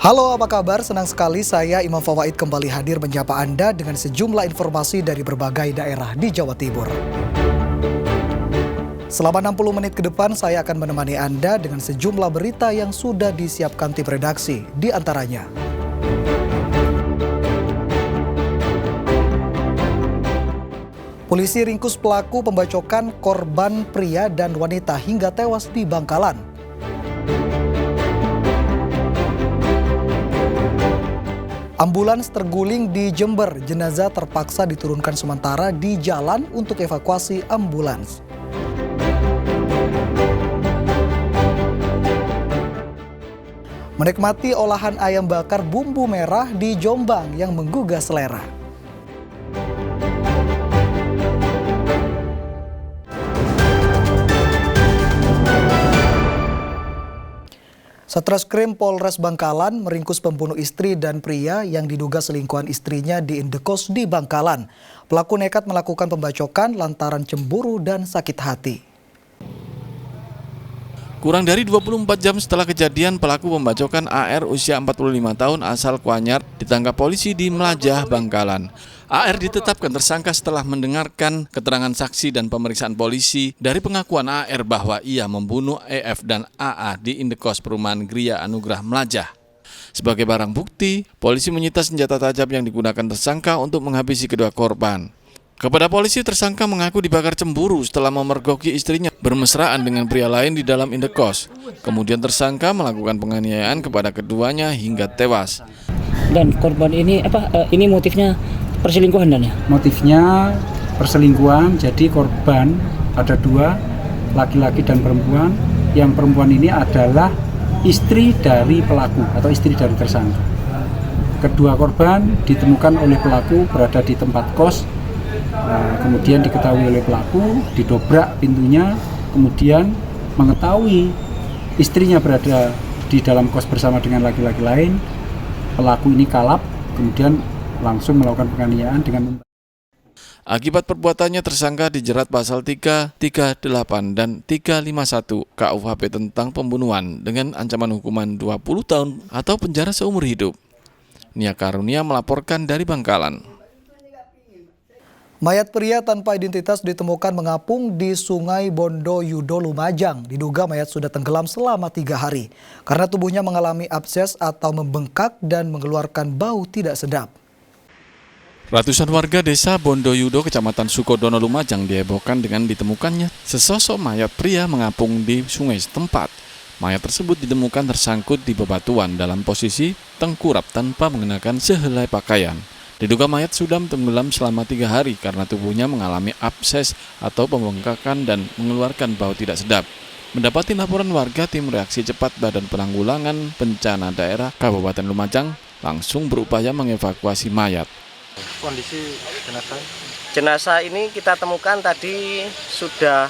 Halo, apa kabar? Senang sekali saya Imam Fawaid kembali hadir menyapa Anda dengan sejumlah informasi dari berbagai daerah di Jawa Timur. Selama 60 menit ke depan saya akan menemani Anda dengan sejumlah berita yang sudah disiapkan tim redaksi, di antaranya. Polisi ringkus pelaku pembacokan korban pria dan wanita hingga tewas di Bangkalan. Ambulans terguling di Jember, jenazah terpaksa diturunkan sementara di jalan untuk evakuasi ambulans. Menikmati olahan ayam bakar bumbu merah di Jombang yang menggugah selera. Satreskrim Polres Bangkalan meringkus pembunuh istri dan pria yang diduga selingkuhan istrinya di indekos di Bangkalan. Pelaku nekat melakukan pembacokan lantaran cemburu dan sakit hati. Kurang dari 24 jam setelah kejadian, pelaku pembacokan AR usia 45 tahun asal Kuanyar ditangkap polisi di Mlajah, Bangkalan. AR ditetapkan tersangka setelah mendengarkan keterangan saksi dan pemeriksaan polisi dari pengakuan AR bahwa ia membunuh EF dan AA di indekos perumahan Gria Anugrah Mlajah. Sebagai barang bukti, polisi menyita senjata tajam yang digunakan tersangka untuk menghabisi kedua korban. Kepada polisi, tersangka mengaku dibakar cemburu setelah memergoki istrinya bermesraan dengan pria lain di dalam indekos. Kemudian tersangka melakukan penganiayaan kepada keduanya hingga tewas. Dan korban ini ini motifnya perselingkuhan dan ya? Motifnya perselingkuhan, jadi korban ada dua, laki-laki dan perempuan. Yang perempuan ini adalah istri dari pelaku atau istri dari tersangka. Kedua korban ditemukan oleh pelaku berada di tempat kos. Kemudian diketahui oleh pelaku, didobrak pintunya, kemudian mengetahui istrinya berada di dalam kos bersama dengan laki-laki lain. Pelaku ini kalap, kemudian langsung melakukan penganiayaan dengan Akibat perbuatannya, tersangka dijerat pasal 338 dan 351 KUHP tentang pembunuhan dengan ancaman hukuman 20 tahun atau penjara seumur hidup. Nia Karunia melaporkan dari Bangkalan. Mayat pria tanpa identitas ditemukan mengapung di Sungai Bondo Yudo, Lumajang. Diduga mayat sudah tenggelam selama 3 hari karena tubuhnya mengalami abses atau membengkak dan mengeluarkan bau tidak sedap. Ratusan warga desa Bondoyudo, Kecamatan Sukodono, Lumajang dihebohkan dengan ditemukannya sesosok mayat pria mengapung di sungai setempat. Mayat tersebut ditemukan tersangkut di bebatuan dalam posisi tengkurap tanpa mengenakan sehelai pakaian. Diduga mayat sudah tenggelam selama 3 hari karena tubuhnya mengalami abses atau pembengkakan dan mengeluarkan bau tidak sedap. Mendapati laporan warga, tim reaksi cepat Badan Penanggulangan Bencana Daerah Kabupaten Lumajang langsung berupaya mengevakuasi mayat. Kondisi jenazah ini kita temukan tadi sudah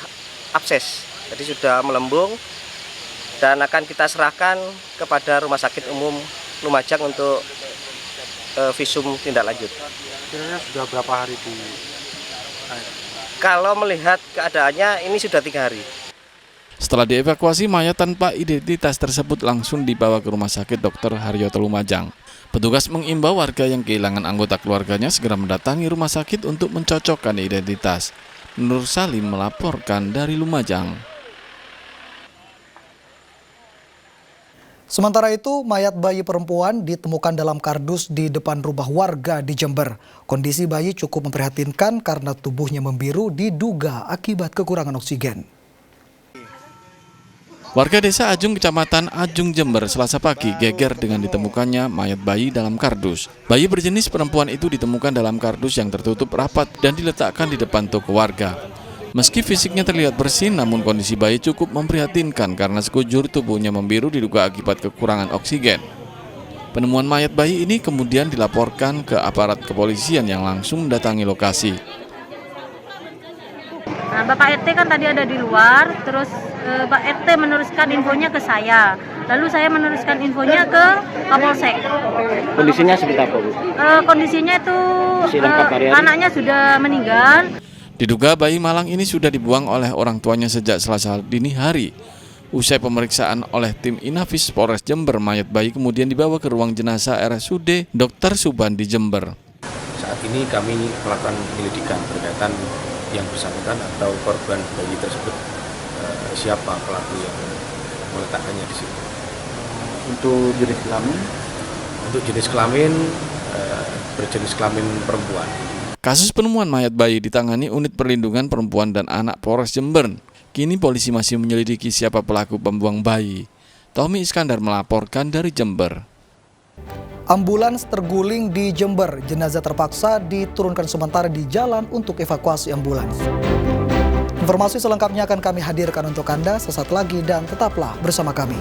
abses, jadi sudah melembung dan akan kita serahkan kepada Rumah Sakit Umum Lumajang untuk visum tindak lanjut. Kira-kira sudah berapa hari di air? Kalau melihat keadaannya ini sudah 3 hari. Setelah dievakuasi, mayat tanpa identitas tersebut langsung dibawa ke Rumah Sakit Dr. Haryoto Lumajang. Petugas mengimbau warga yang kehilangan anggota keluarganya segera mendatangi rumah sakit untuk mencocokkan identitas. Nur Salim melaporkan dari Lumajang. Sementara itu, mayat bayi perempuan ditemukan dalam kardus di depan rumah warga di Jember. Kondisi bayi cukup memprihatinkan karena tubuhnya membiru diduga akibat kekurangan oksigen. Warga desa Ajung, Kecamatan Ajung, Jember, Selasa pagi geger dengan ditemukannya mayat bayi dalam kardus. Bayi berjenis perempuan itu ditemukan dalam kardus yang tertutup rapat dan diletakkan di depan toko warga. Meski fisiknya terlihat bersih, namun kondisi bayi cukup memprihatinkan karena sekujur tubuhnya membiru diduga akibat kekurangan oksigen. Penemuan mayat bayi ini kemudian dilaporkan ke aparat kepolisian yang langsung mendatangi lokasi. Nah, Bapak RT kan tadi ada di luar, terus Pak RT meneruskan infonya ke saya. Lalu saya meneruskan infonya ke Kapolsek. Kondisinya seperti apa, Bu? Kondisinya itu anaknya sudah meninggal. Diduga bayi malang ini sudah dibuang oleh orang tuanya sejak Selasa dini hari. Usai pemeriksaan oleh tim Inafis Polres Jember, mayat bayi kemudian dibawa ke ruang jenazah RSUD Dr. Subandi Jember. Saat ini kami melakukan penyelidikan berkaitan yang bersangkutan atau korban bayi tersebut, siapa pelaku yang meletakkannya di situ. Untuk jenis kelamin? Untuk jenis kelamin berjenis kelamin perempuan. Kasus penemuan mayat bayi ditangani Unit Perlindungan Perempuan dan Anak Polres Jember. Kini polisi masih menyelidiki siapa pelaku pembuang bayi. Tommy Iskandar melaporkan dari Jember. Ambulans terguling di Jember, jenazah terpaksa diturunkan sementara di jalan untuk evakuasi ambulans. Informasi selengkapnya akan kami hadirkan untuk Anda sesaat lagi dan tetaplah bersama kami.